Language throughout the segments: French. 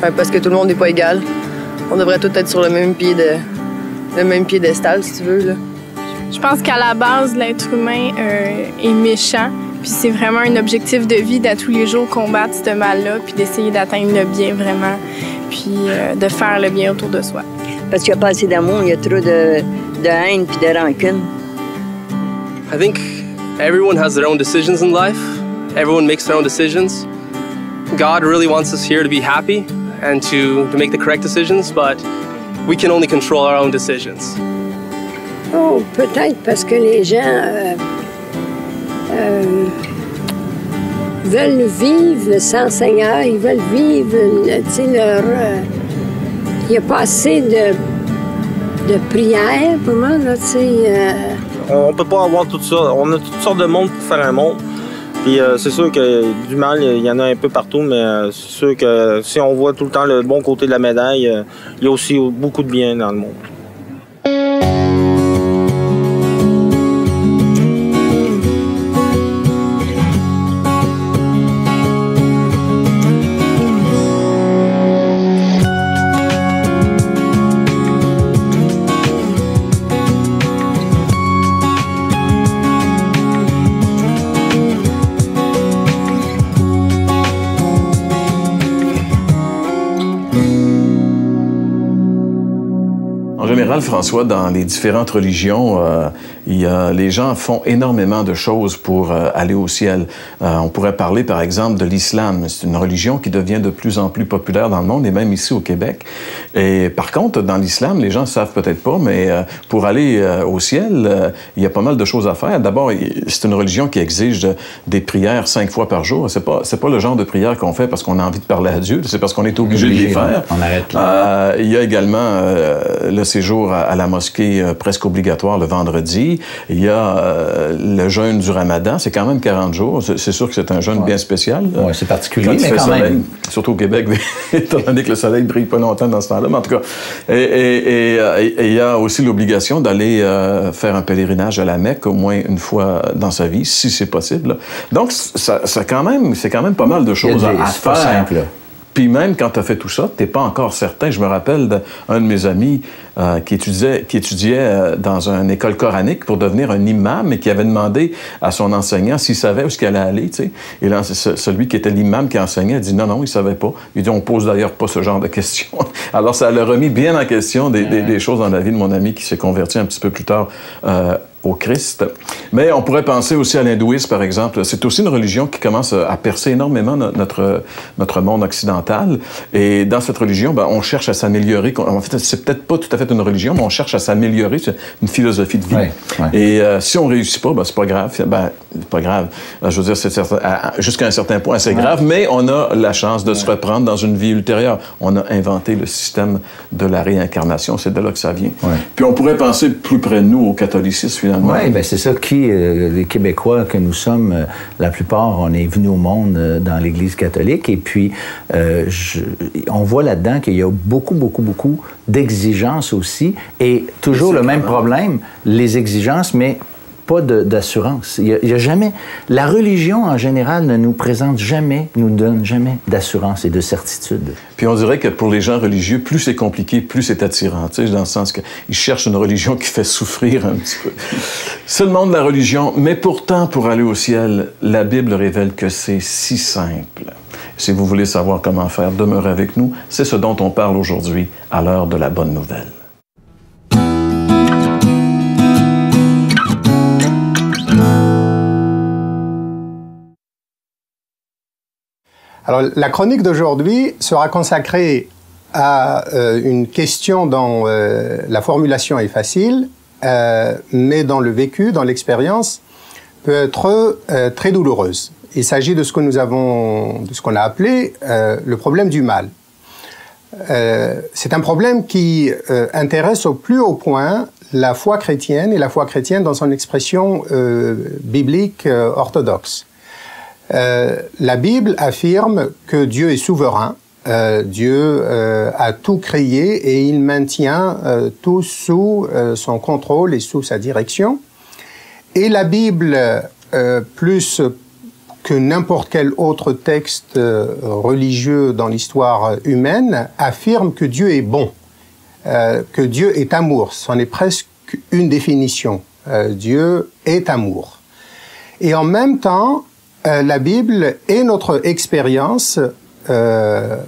Enfin, parce que tout le monde n'est pas égal. On devrait tous être sur le même piédestal, si tu veux, là. Je pense qu'à la base, l'être humain est méchant. Puis c'est vraiment un objectif de vie d'à tous les jours combattre ce mal-là, puis d'essayer d'atteindre le bien vraiment, puis de faire le bien autour de soi. Parce qu'il n'y a pas assez d'amour, il y a trop de haine puis de rancune. I think everyone has their own decisions in life. Everyone makes their own decisions. God really wants us here to be happy and to make the correct decisions, but we can only control our own decisions. Oh, peut-être parce que les gens veulent vivre sans Seigneur, ils veulent vivre, tu sais, leur... Il n'y a pas assez de prières pour moi, là, tu sais. On peut pas avoir tout ça. On a toutes sortes de monde pour faire un monde. Puis c'est sûr que du mal, il y en a un peu partout, mais c'est sûr que si on voit tout le temps le bon côté de la médaille, il y a aussi beaucoup de bien dans le monde. En général, François, dans les différentes religions, les gens font énormément de choses pour aller au ciel. On pourrait parler, par exemple, de l'islam. C'est une religion qui devient de plus en plus populaire dans le monde, et même ici au Québec. Et par contre, dans l'islam, les gens ne savent peut-être pas, mais pour aller au ciel, il y a pas mal de choses à faire. D'abord, c'est une religion qui exige des prières 5 fois par jour. C'est pas le genre de prière qu'on fait parce qu'on a envie de parler à Dieu, c'est parce qu'on est obligé de les faire. On arrête là. Il y a également le séjour à la mosquée presque obligatoire le vendredi. Il y a le jeûne du Ramadan, c'est quand même 40 jours. C'est sûr que c'est un jeûne bien spécial. Oui, c'est particulier, mais quand même. Surtout au Québec, étant donné que le soleil ne brille pas longtemps dans ce temps-là. Mais en tout cas, et il y a aussi l'obligation d'aller faire un pèlerinage à la Mecque au moins une fois dans sa vie, si c'est possible. Donc, c'est quand même pas mal de choses à faire. Pas simple, là. Puis même quand tu as fait tout ça, tu n'es pas encore certain. Je me rappelle d'un de mes amis qui étudiait dans une école coranique pour devenir un imam et qui avait demandé à son enseignant s'il savait où est-ce qu'il allait aller. T'sais. Et là, celui qui était l'imam qui enseignait a dit non, il ne savait pas. Il dit on pose d'ailleurs pas ce genre de questions. Alors ça l'a remis bien en question des choses dans la vie de mon ami qui s'est converti un petit peu plus tard au Christ. Mais on pourrait penser aussi à l'hindouisme, par exemple. C'est aussi une religion qui commence à percer énormément notre monde occidental. Et dans cette religion, on cherche à s'améliorer. En fait, c'est peut-être pas tout à fait une religion, mais on cherche à s'améliorer. C'est une philosophie de vie. Ouais. Et si on réussit pas, c'est pas grave. C'est pas grave. Je veux dire, jusqu'à un certain point, c'est grave, mais on a la chance de se reprendre dans une vie ultérieure. On a inventé le système de la réincarnation. C'est de là que ça vient. Ouais. Puis on pourrait penser plus près de nous au catholicisme, finalement. Oui, bien c'est ça les Québécois que nous sommes, la plupart, on est venus au monde dans l'Église catholique et puis on voit là-dedans qu'il y a beaucoup d'exigences aussi et toujours le même problème, les exigences, mais pas d'assurance. Il y a jamais... La religion, en général, ne nous présente jamais, nous donne jamais d'assurance et de certitude. Puis on dirait que pour les gens religieux, plus c'est compliqué, plus c'est attirant. Tu sais, dans le sens qu'ils cherchent une religion qui fait souffrir un petit peu. C'est le monde de la religion, mais pourtant, pour aller au ciel, la Bible révèle que c'est si simple. Si vous voulez savoir comment faire, demeurez avec nous. C'est ce dont on parle aujourd'hui à l'heure de la bonne nouvelle. Alors, la chronique d'aujourd'hui sera consacrée à une question dont la formulation est facile, mais dont le vécu, dans l'expérience, peut être très douloureuse. Il s'agit de ce qu'on a appelé le problème du mal. C'est un problème qui intéresse au plus haut point la foi chrétienne, et la foi chrétienne dans son expression biblique orthodoxe. La Bible affirme que Dieu est souverain, Dieu a tout créé et il maintient tout sous son contrôle et sous sa direction. Et la Bible, plus que n'importe quel autre texte religieux dans l'histoire humaine, affirme que Dieu est bon, que Dieu est amour. C'en est presque une définition. Dieu est amour. Et en même temps, la Bible est notre expérience. La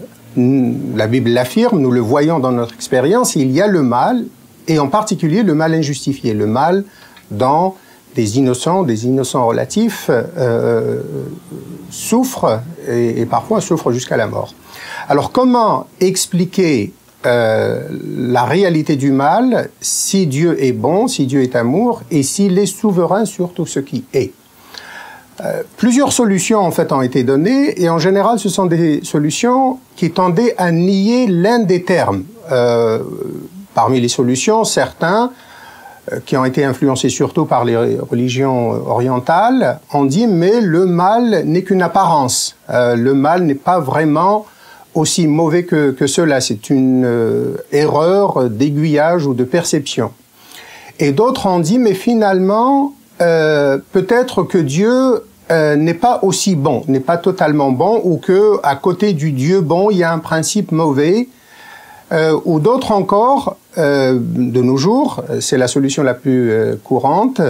Bible l'affirme, nous le voyons dans notre expérience, il y a le mal, et en particulier le mal injustifié, le mal dans des innocents relatifs, souffrent, et parfois souffrent jusqu'à la mort. Alors comment expliquer la réalité du mal si Dieu est bon, si Dieu est amour, et s'il est souverain sur tout ce qui est? Plusieurs solutions en fait ont été données, et en général ce sont des solutions qui tendaient à nier l'un des termes. Parmi les solutions, certains qui ont été influencés surtout par les religions orientales ont dit mais le mal n'est qu'une apparence, le mal n'est pas vraiment aussi mauvais que cela, c'est une erreur d'aiguillage ou de perception. Et d'autres ont dit mais finalement peut-être que Dieu n'est pas aussi bon, n'est pas totalement bon, ou que à côté du Dieu bon, il y a un principe mauvais, ou d'autres encore, de nos jours, c'est la solution la plus courante,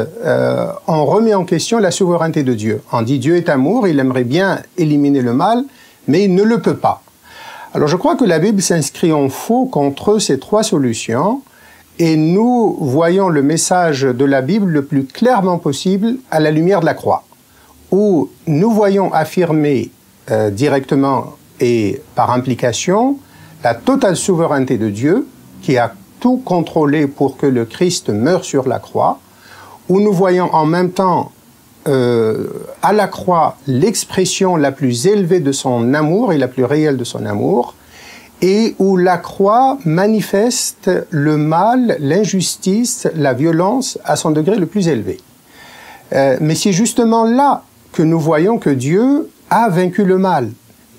on remet en question la souveraineté de Dieu. On dit Dieu est amour, il aimerait bien éliminer le mal, mais il ne le peut pas. Alors je crois que la Bible s'inscrit en faux contre ces trois solutions, et nous voyons le message de la Bible le plus clairement possible à la lumière de la croix, où nous voyons affirmer directement et par implication la totale souveraineté de Dieu, qui a tout contrôlé pour que le Christ meure sur la croix, où nous voyons en même temps à la croix l'expression la plus élevée de son amour et la plus réelle de son amour, et où la croix manifeste le mal, l'injustice, la violence à son degré le plus élevé. Mais c'est justement là que nous voyons que Dieu a vaincu le mal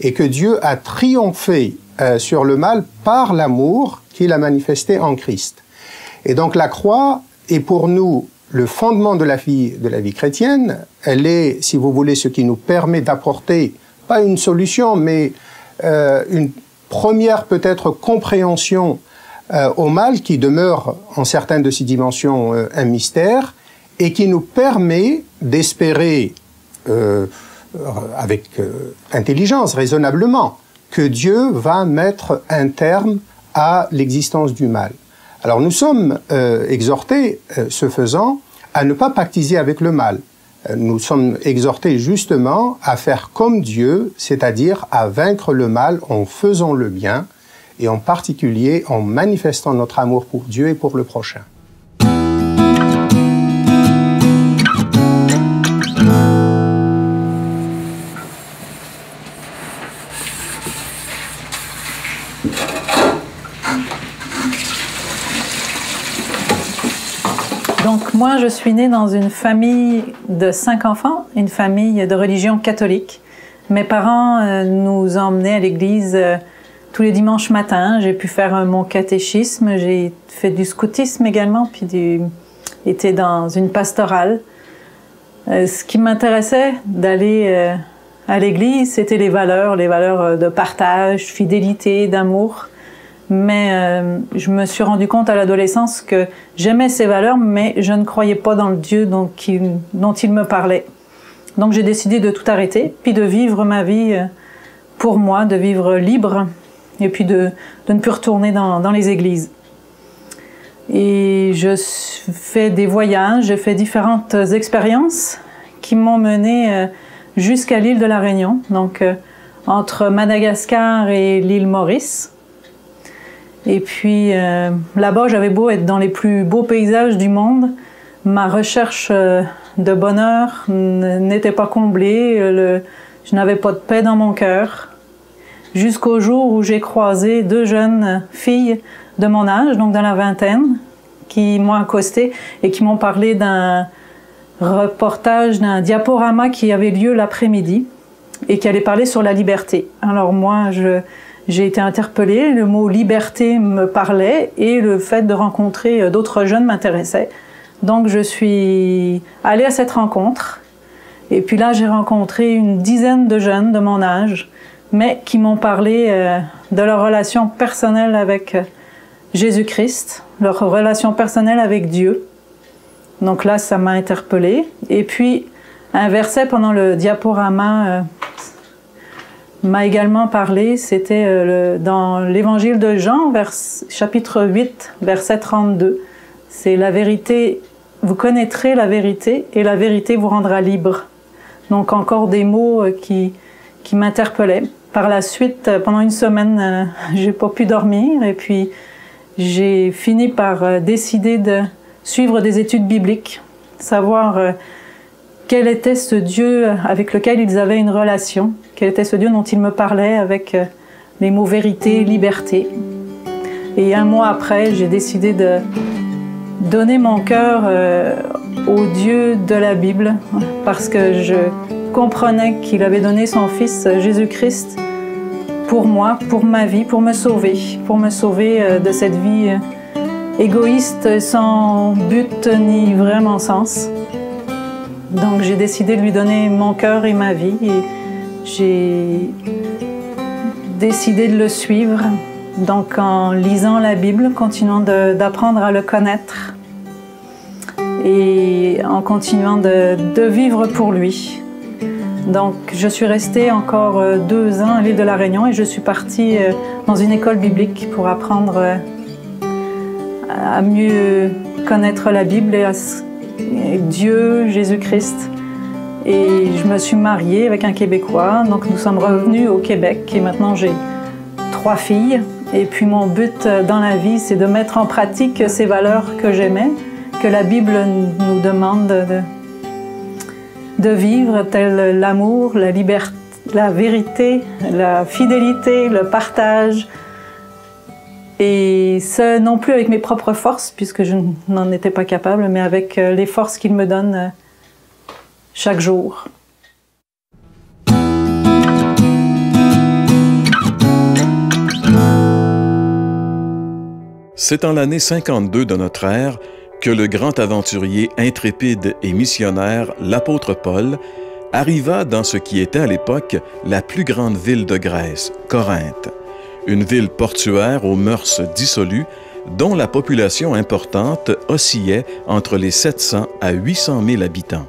et que Dieu a triomphé sur le mal par l'amour qu'il a manifesté en Christ. Et donc la croix est pour nous le fondement de la vie chrétienne. Elle est, si vous voulez, ce qui nous permet d'apporter, pas une solution, mais une première peut-être compréhension au mal qui demeure en certaines de ses dimensions un mystère, et qui nous permet d'espérer avec intelligence, raisonnablement, que Dieu va mettre un terme à l'existence du mal. Alors nous sommes exhortés, ce faisant, à ne pas pactiser avec le mal. Nous sommes exhortés justement à faire comme Dieu, c'est-à-dire à vaincre le mal en faisant le bien, et en particulier en manifestant notre amour pour Dieu et pour le prochain. Donc moi, je suis née dans une famille de 5 enfants, une famille de religion catholique. Mes parents nous emmenaient à l'église tous les dimanches matins. J'ai pu faire mon catéchisme, j'ai fait du scoutisme également, puis été dans une pastorale. Ce qui m'intéressait d'aller à l'église, c'était les valeurs de partage, fidélité, d'amour. Mais je me suis rendu compte à l'adolescence que j'aimais ces valeurs, mais je ne croyais pas dans le Dieu dont il me parlait. Donc j'ai décidé de tout arrêter, puis de vivre ma vie pour moi, de vivre libre, et puis de ne plus retourner dans les églises. Et je fais des voyages, j'ai fait différentes expériences qui m'ont menée jusqu'à l'île de la Réunion, donc entre Madagascar et l'île Maurice. Et puis là-bas, j'avais beau être dans les plus beaux paysages du monde, ma recherche de bonheur n'était pas comblée, je n'avais pas de paix dans mon cœur. Jusqu'au jour où j'ai croisé 2 jeunes filles de mon âge, donc dans la vingtaine, qui m'ont accosté et qui m'ont parlé d'un reportage, d'un diaporama qui avait lieu l'après-midi et qui allait parler sur la liberté. Alors moi, j'ai été interpellée, le mot « liberté » me parlait et le fait de rencontrer d'autres jeunes m'intéressait. Donc je suis allée à cette rencontre Et puis là, j'ai rencontré une dizaine de jeunes de mon âge, mais qui m'ont parlé de leur relation personnelle avec Jésus-Christ, leur relation personnelle avec Dieu. Donc là, ça m'a interpellée. Et puis, un verset pendant le diaporama m'a également parlé, c'était dans l'Évangile de Jean, chapitre 8, verset 32. C'est la vérité, vous connaîtrez la vérité et la vérité vous rendra libre. Donc encore des mots qui m'interpellaient. Par la suite, pendant une semaine, j'ai pas pu dormir et puis j'ai fini par décider de suivre des études bibliques, savoir quel était ce Dieu avec lequel ils avaient une relation, quel était ce Dieu dont ils me parlaient avec les mots vérité, liberté. Et un mois après, j'ai décidé de donner mon cœur au Dieu de la Bible parce que je comprenais qu'il avait donné son Fils Jésus-Christ pour moi, pour ma vie, pour me sauver de cette vie égoïste, sans but ni vraiment sens. Donc j'ai décidé de lui donner mon cœur et ma vie et j'ai décidé de le suivre. Donc en lisant la Bible, continuant d'apprendre à le connaître et en continuant de vivre pour lui. Donc je suis restée encore 2 ans à l'île de la Réunion et je suis partie dans une école biblique pour apprendre à mieux connaître la Bible et Dieu, Jésus-Christ. Et je me suis mariée avec un Québécois, donc nous sommes revenus au Québec et maintenant j'ai 3 filles. Et puis mon but dans la vie, c'est de mettre en pratique ces valeurs que j'aimais, que la Bible nous demande de vivre, tels l'amour, la liberté, la vérité, la fidélité, le partage. Et ce, non plus avec mes propres forces, puisque je n'en étais pas capable, mais avec les forces qu'il me donne chaque jour. C'est en l'année 52 de notre ère que le grand aventurier intrépide et missionnaire, l'apôtre Paul, arriva dans ce qui était à l'époque la plus grande ville de Grèce, Corinthe, une ville portuaire aux mœurs dissolues dont la population importante oscillait entre les 700 à 800 000 habitants.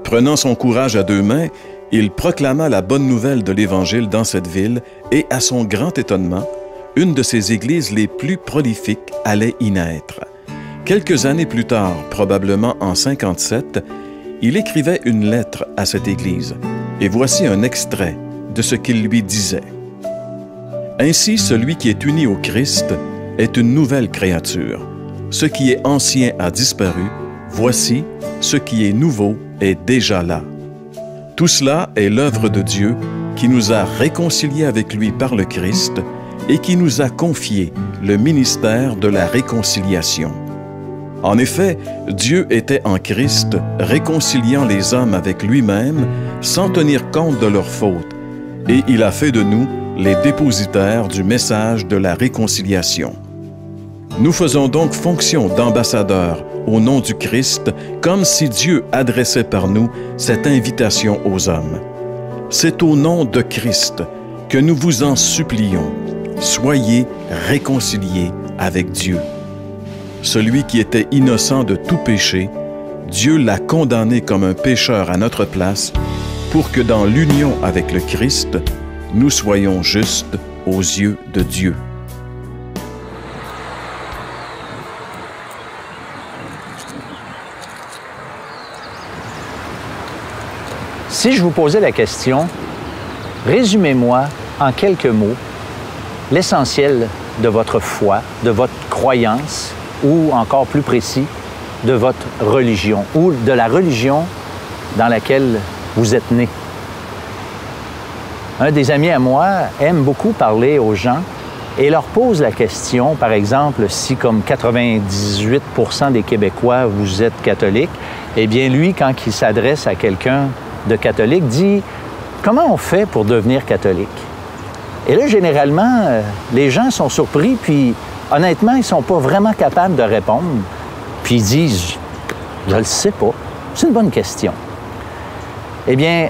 Prenant son courage à 2 mains, il proclama la bonne nouvelle de l'Évangile dans cette ville et, à son grand étonnement, une de ses églises les plus prolifiques allait y naître. Quelques années plus tard, probablement en 57, il écrivait une lettre à cette église, et voici un extrait de ce qu'il lui disait. « Ainsi, celui qui est uni au Christ est une nouvelle créature. Ce qui est ancien a disparu, voici, ce qui est nouveau est déjà là. Tout cela est l'œuvre de Dieu qui nous a réconciliés avec lui par le Christ et qui nous a confié le ministère de la réconciliation. En effet, Dieu était en Christ, réconciliant les hommes avec lui-même sans tenir compte de leurs fautes, et il a fait de nous les dépositaires du message de la réconciliation. Nous faisons donc fonction d'ambassadeurs au nom du Christ, comme si Dieu adressait par nous cette invitation aux hommes. C'est au nom de Christ que nous vous en supplions. Soyez réconciliés avec Dieu. Celui qui était innocent de tout péché, Dieu l'a condamné comme un pécheur à notre place pour que dans l'union avec le Christ, nous soyons justes aux yeux de Dieu. Si je vous posais la question, résumez-moi en quelques mots l'essentiel de votre foi, de votre croyance, ou encore plus précis, de votre religion, ou de la religion dans laquelle vous êtes né. Un des amis à moi aime beaucoup parler aux gens et leur pose la question, par exemple, si comme 98% des Québécois, vous êtes catholique, eh bien lui, quand il s'adresse à quelqu'un de catholique, dit « Comment on fait pour devenir catholique? » Et là, généralement, les gens sont surpris, puis honnêtement, ils ne sont pas vraiment capables de répondre. Puis ils disent « Je ne le sais pas. C'est une bonne question. » Eh bien,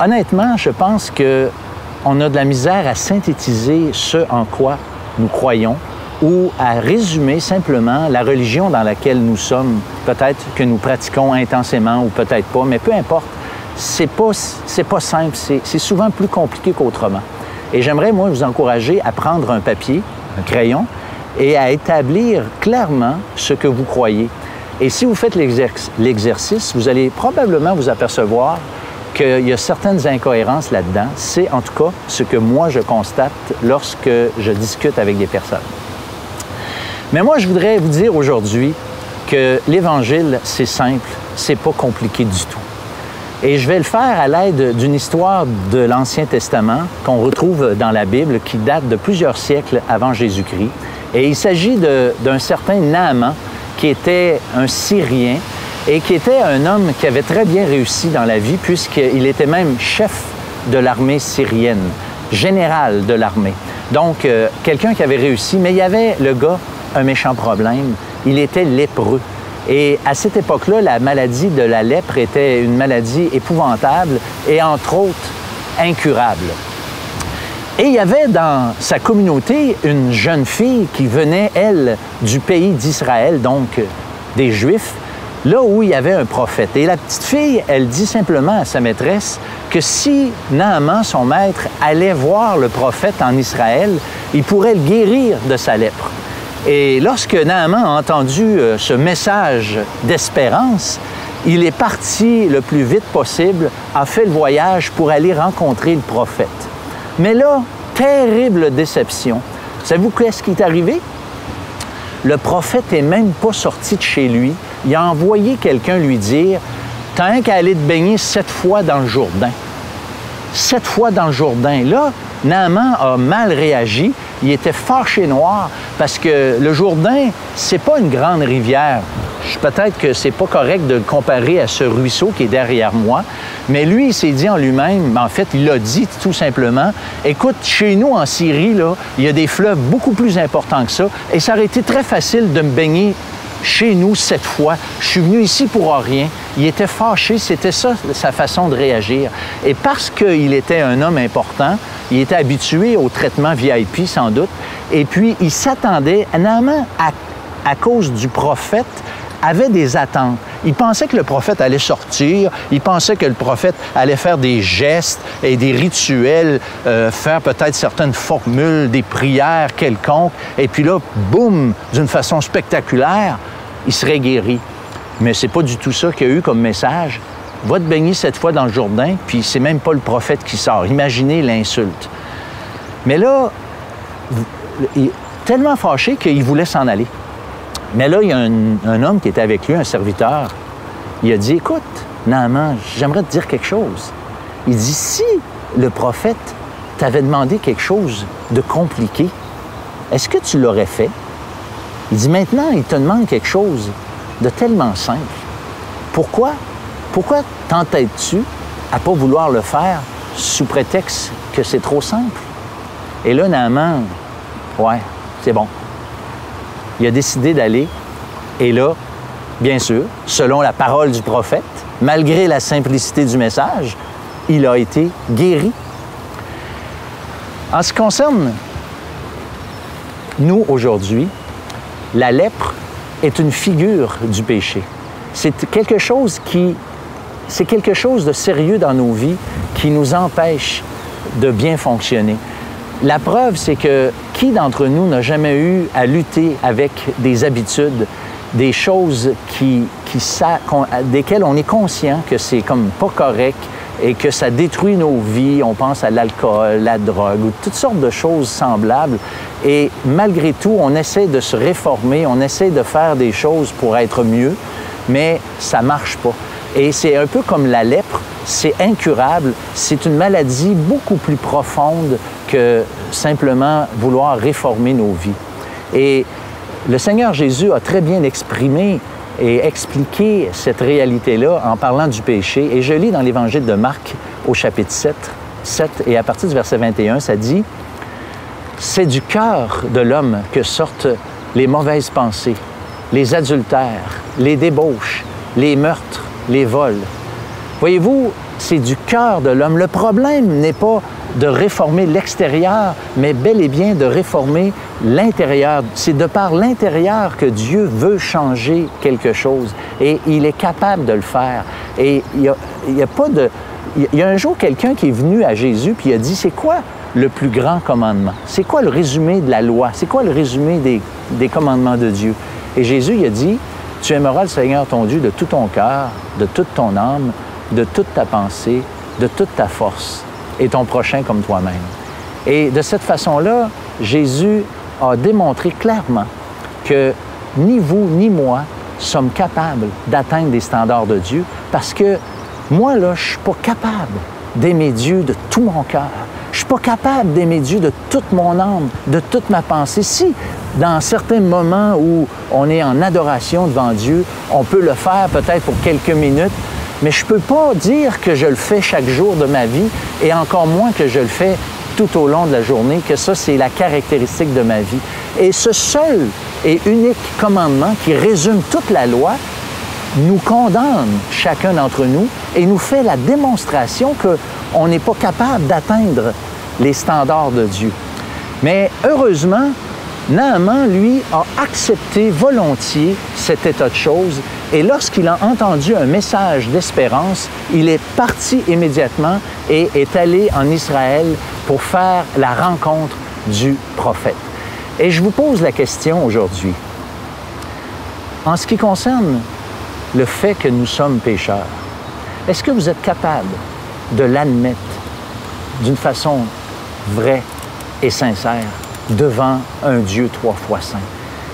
honnêtement, je pense qu'on a de la misère à synthétiser ce en quoi nous croyons ou à résumer simplement la religion dans laquelle nous sommes, peut-être que nous pratiquons intensément ou peut-être pas, mais peu importe, c'est pas simple, c'est souvent plus compliqué qu'autrement. Et j'aimerais, moi, vous encourager à prendre un papier, un crayon, et à établir clairement ce que vous croyez. Et si vous faites l'exercice, vous allez probablement vous apercevoir qu'il y a certaines incohérences là-dedans. C'est en tout cas ce que moi je constate lorsque je discute avec des personnes. Mais moi, je voudrais vous dire aujourd'hui que l'Évangile, c'est simple, c'est pas compliqué du tout. Et je vais le faire à l'aide d'une histoire de l'Ancien Testament qu'on retrouve dans la Bible qui date de plusieurs siècles avant Jésus-Christ. Et il s'agit d'un certain Naaman qui était un Syrien et qui était un homme qui avait très bien réussi dans la vie puisqu'il était même chef de l'armée syrienne, général de l'armée. Donc, quelqu'un qui avait réussi, mais il y avait, le gars, un méchant problème. Il était lépreux. Et à cette époque-là, la maladie de la lèpre était une maladie épouvantable et, entre autres, incurable. Et il y avait dans sa communauté une jeune fille qui venait, elle, du pays d'Israël, donc des Juifs, là où il y avait un prophète. Et la petite fille, elle dit simplement à sa maîtresse que si Naaman, son maître, allait voir le prophète en Israël, il pourrait le guérir de sa lèpre. Et lorsque Naaman a entendu ce message d'espérance, il est parti le plus vite possible, a fait le voyage pour aller rencontrer le prophète. Mais là, terrible déception. Savez-vous qu'est-ce qui est arrivé? Le prophète n'est même pas sorti de chez lui. Il a envoyé quelqu'un lui dire « T'as un qu'à aller te baigner 7 fois dans le Jourdain. » 7 fois dans le Jourdain. Là, Naaman a mal réagi. Il était fâché noir parce que le Jourdain, c'est pas une grande rivière. Peut-être que c'est pas correct de le comparer à ce ruisseau qui est derrière moi, mais lui, il s'est dit en lui-même, en fait, il l'a dit tout simplement, écoute, chez nous en Syrie, là, il y a des fleuves beaucoup plus importants que ça, et ça aurait été très facile de me baigner chez nous 7 fois. Je suis venu ici pour rien. Il était fâché, c'était ça sa façon de réagir. Et parce qu'il était un homme important, il était habitué au traitement VIP sans doute, et puis il s'attendait, Naaman, à cause du prophète, avait des attentes. Il pensait que le prophète allait sortir, il pensait que le prophète allait faire des gestes et des rituels, faire peut-être certaines formules, des prières quelconques, et puis là, boum, d'une façon spectaculaire, il serait guéri. Mais c'est pas du tout ça qu'il y a eu comme message. Va te baigner 7 fois dans le Jourdain, puis c'est même pas le prophète qui sort. Imaginez l'insulte. Mais là, il est tellement fâché qu'il voulait s'en aller. Mais là, il y a un homme qui était avec lui, un serviteur. Il a dit, écoute, Naaman, j'aimerais te dire quelque chose. Il dit, si le prophète t'avait demandé quelque chose de compliqué, est-ce que tu l'aurais fait? Il dit, maintenant, il te demande quelque chose de tellement simple. Pourquoi t'entêtes-tu à ne pas vouloir le faire sous prétexte que c'est trop simple? Et là, Naaman, ouais, c'est bon. Il a décidé d'aller, et là, bien sûr, selon la parole du prophète, malgré la simplicité du message, il a été guéri. En ce qui concerne nous, aujourd'hui, la lèpre est une figure du péché. C'est quelque chose de sérieux dans nos vies qui nous empêche de bien fonctionner. La preuve, c'est que qui d'entre nous n'a jamais eu à lutter avec des habitudes, des choses desquelles on est conscient que c'est comme pas correct et que ça détruit nos vies. On pense à l'alcool, la drogue ou toutes sortes de choses semblables. Et malgré tout, on essaie de se réformer, on essaie de faire des choses pour être mieux, mais ça marche pas. Et c'est un peu comme la lèpre, c'est incurable, c'est une maladie beaucoup plus profonde que simplement vouloir réformer nos vies. Et le Seigneur Jésus a très bien exprimé et expliqué cette réalité-là en parlant du péché. Et je lis dans l'Évangile de Marc au chapitre 7, et à partir du verset 21, ça dit « C'est du cœur de l'homme que sortent les mauvaises pensées, les adultères, les débauches, les meurtres, les vols. » Voyez-vous, c'est du cœur de l'homme. Le problème n'est pas de réformer l'extérieur, mais bel et bien de réformer l'intérieur. C'est de par l'intérieur que Dieu veut changer quelque chose. Et il est capable de le faire. Et il y a pas de... Il y a un jour quelqu'un qui est venu à Jésus puis il a dit, c'est quoi le plus grand commandement? C'est quoi le résumé de la loi? C'est quoi le résumé des commandements de Dieu? Et Jésus, il a dit, tu aimeras le Seigneur ton Dieu de tout ton cœur, de toute ton âme, de toute ta pensée, de toute ta force, et ton prochain comme toi-même. Et de cette façon-là, Jésus a démontré clairement que ni vous ni moi sommes capables d'atteindre des standards de Dieu, parce que moi, là, je ne suis pas capable d'aimer Dieu de tout mon cœur. Je ne suis pas capable d'aimer Dieu de toute mon âme, de toute ma pensée. Si, dans certains moments où on est en adoration devant Dieu, on peut le faire peut-être pour quelques minutes, mais je ne peux pas dire que je le fais chaque jour de ma vie et encore moins que je le fais tout au long de la journée, que ça, c'est la caractéristique de ma vie. Et ce seul et unique commandement qui résume toute la loi nous condamne chacun d'entre nous et nous fait la démonstration qu'on n'est pas capable d'atteindre les standards de Dieu. Mais heureusement, Naaman, lui, a accepté volontiers cet état de choses et lorsqu'il a entendu un message d'espérance, il est parti immédiatement et est allé en Israël pour faire la rencontre du prophète. Et je vous pose la question aujourd'hui. En ce qui concerne le fait que nous sommes pécheurs, est-ce que vous êtes capable de l'admettre d'une façon vraie et sincère devant un Dieu 3 fois saint?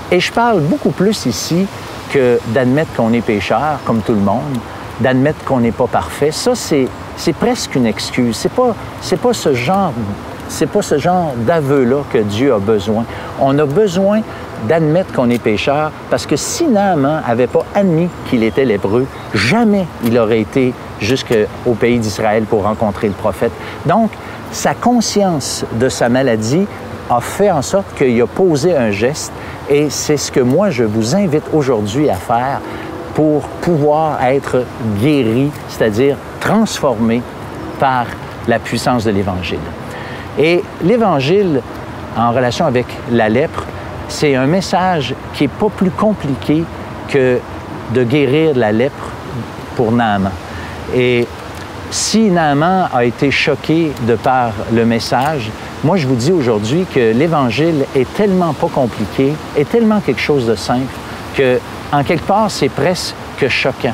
Et je parle beaucoup plus ici que d'admettre qu'on est pécheur, comme tout le monde, d'admettre qu'on n'est pas parfait. Ça, c'est presque une excuse. C'est pas ce genre d'aveu-là que Dieu a besoin. On a besoin d'admettre qu'on est pécheur parce que si Naaman n'avait pas admis qu'il était lépreux, jamais il aurait été jusqu'au pays d'Israël pour rencontrer le prophète. Donc, sa conscience de sa maladie a fait en sorte qu'il a posé un geste et c'est ce que moi, je vous invite aujourd'hui à faire pour pouvoir être guéri, c'est-à-dire transformé par la puissance de l'Évangile. Et l'Évangile, en relation avec la lèpre, c'est un message qui n'est pas plus compliqué que de guérir la lèpre pour Naaman. Et si Naaman a été choqué de par le message, moi je vous dis aujourd'hui que l'Évangile est tellement pas compliqué, est tellement quelque chose de simple, que en quelque part c'est presque choquant.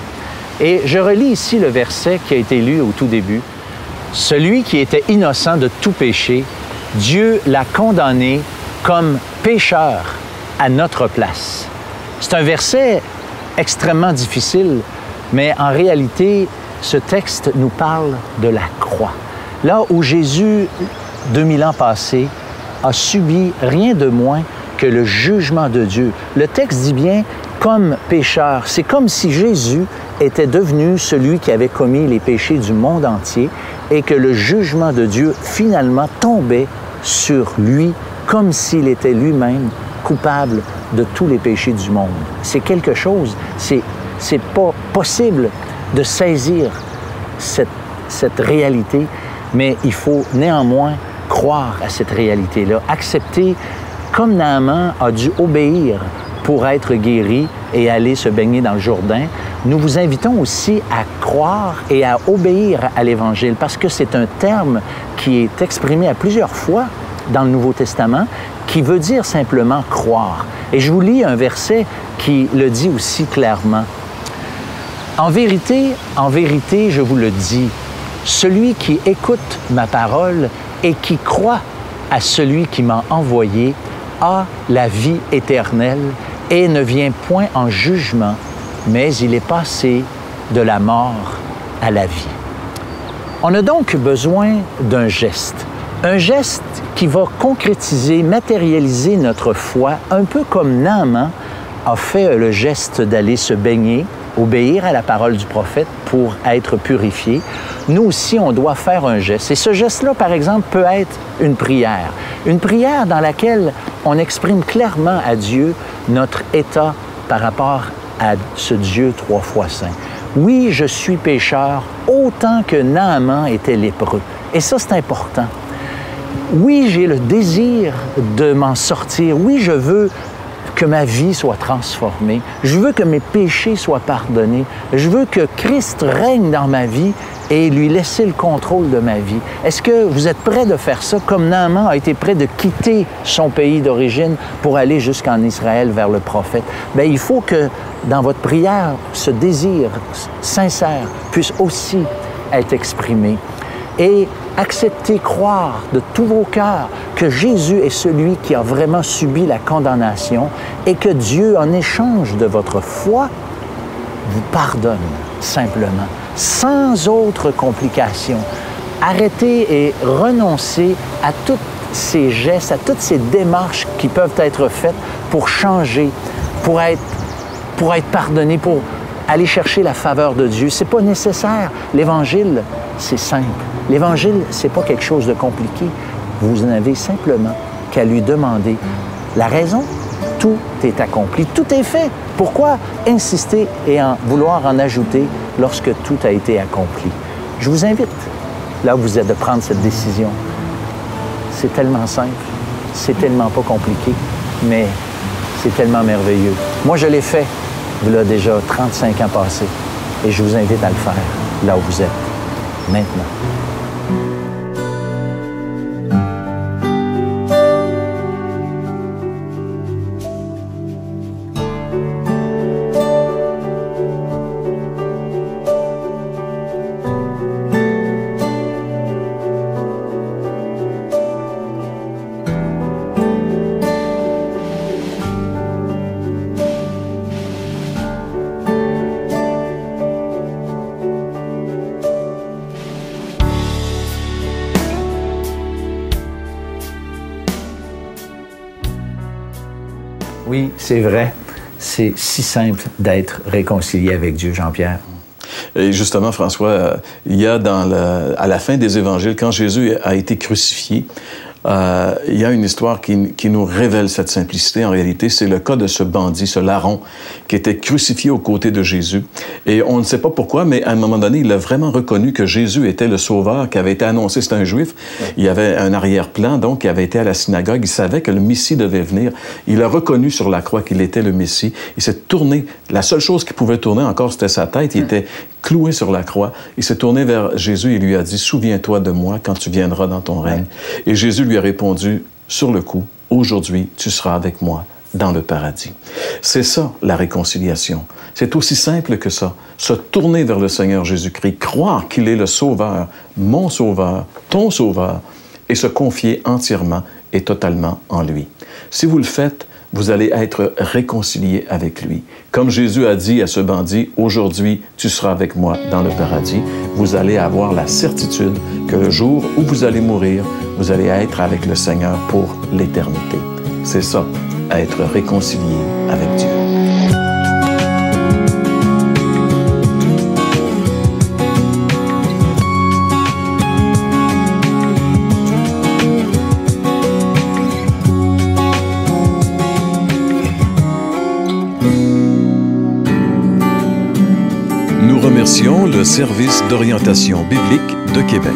Et je relis ici le verset qui a été lu au tout début. « Celui qui était innocent de tout péché, Dieu l'a condamné comme pécheur à notre place. » C'est un verset extrêmement difficile, mais en réalité, ce texte nous parle de la croix. Là où Jésus, 2000 ans passés, a subi rien de moins que le jugement de Dieu. Le texte dit bien comme pécheur. C'est comme si Jésus était devenu celui qui avait commis les péchés du monde entier et que le jugement de Dieu finalement tombait sur lui comme s'il était lui-même coupable de tous les péchés du monde. C'est quelque chose, c'est pas possible de saisir cette réalité, mais il faut néanmoins croire à cette réalité-là, accepter, comme Naaman a dû obéir pour être guéri et aller se baigner dans le Jourdain, nous vous invitons aussi à croire et à obéir à l'Évangile, parce que c'est un terme qui est exprimé à plusieurs fois dans le Nouveau Testament, qui veut dire simplement croire. Et je vous lis un verset qui le dit aussi clairement. En vérité, je vous le dis, celui qui écoute ma parole et qui croit à celui qui m'a envoyé a la vie éternelle et ne vient point en jugement, mais il est passé de la mort à la vie. On a donc besoin d'un geste qui va concrétiser, matérialiser notre foi, un peu comme Naaman a fait le geste d'aller se baigner, obéir à la parole du prophète pour être purifié. Nous aussi, on doit faire un geste. Et ce geste-là, par exemple, peut être une prière dans laquelle on exprime clairement à Dieu notre état par rapport à ce Dieu 3 fois saint. Oui, je suis pécheur, autant que Naaman était lépreux. Et ça, c'est important. Oui, j'ai le désir de m'en sortir. Oui, je veux que ma vie soit transformée. Je veux que mes péchés soient pardonnés. Je veux que Christ règne dans ma vie et lui laisser le contrôle de ma vie. Est-ce que vous êtes prêts de faire ça comme Naaman a été prêt de quitter son pays d'origine pour aller jusqu'en Israël vers le prophète? Bien, il faut que dans votre prière, ce désir sincère puisse aussi être exprimé. Et acceptez, croire de tous vos cœurs que Jésus est celui qui a vraiment subi la condamnation et que Dieu, en échange de votre foi, vous pardonne simplement, sans autre complication. Arrêtez et renoncez à tous ces gestes, à toutes ces démarches qui peuvent être faites pour changer, pour être pardonné, pour aller chercher la faveur de Dieu. C'est pas nécessaire. L'Évangile, c'est simple. L'Évangile, c'est pas quelque chose de compliqué. Vous n'avez simplement qu'à lui demander la raison. Tout est accompli, tout est fait. Pourquoi insister et vouloir en ajouter lorsque tout a été accompli? Je vous invite, là où vous êtes, de prendre cette décision. C'est tellement simple, c'est tellement pas compliqué, mais c'est tellement merveilleux. Moi, je l'ai fait, il y a déjà 35 ans passés, et je vous invite à le faire là où vous êtes, maintenant. Oui, c'est vrai. C'est si simple d'être réconcilié avec Dieu, Jean-Pierre. Et justement, François, il y a à la fin des évangiles, quand Jésus a été crucifié, il y a une histoire qui nous révèle cette simplicité. En réalité, c'est le cas de ce bandit, ce larron, qui était crucifié aux côtés de Jésus. Et on ne sait pas pourquoi, mais à un moment donné, il a vraiment reconnu que Jésus était le Sauveur qui avait été annoncé. C'est un Juif. Il y avait un arrière-plan, donc, qui avait été à la synagogue. Il savait que le Messie devait venir. Il a reconnu sur la croix qu'il était le Messie. Il s'est tourné. La seule chose qui pouvait tourner encore, c'était sa tête. Il était cloué sur la croix. Il s'est tourné vers Jésus et lui a dit « Souviens-toi de moi quand tu viendras dans ton règne. » Et Jésus lui a répondu sur le coup « Aujourd'hui, tu seras avec moi dans le paradis. » C'est ça, la réconciliation. C'est aussi simple que ça. Se tourner vers le Seigneur Jésus-Christ, croire qu'il est le Sauveur, mon Sauveur, ton Sauveur, et se confier entièrement et totalement en lui. Si vous le faites, vous allez être réconcilié avec lui. Comme Jésus a dit à ce bandit, « Aujourd'hui, tu seras avec moi dans le paradis », vous allez avoir la certitude que le jour où vous allez mourir, vous allez être avec le Seigneur pour l'éternité. C'est ça, être réconcilié avec Dieu. Nous remercions le Service d'orientation biblique de Québec.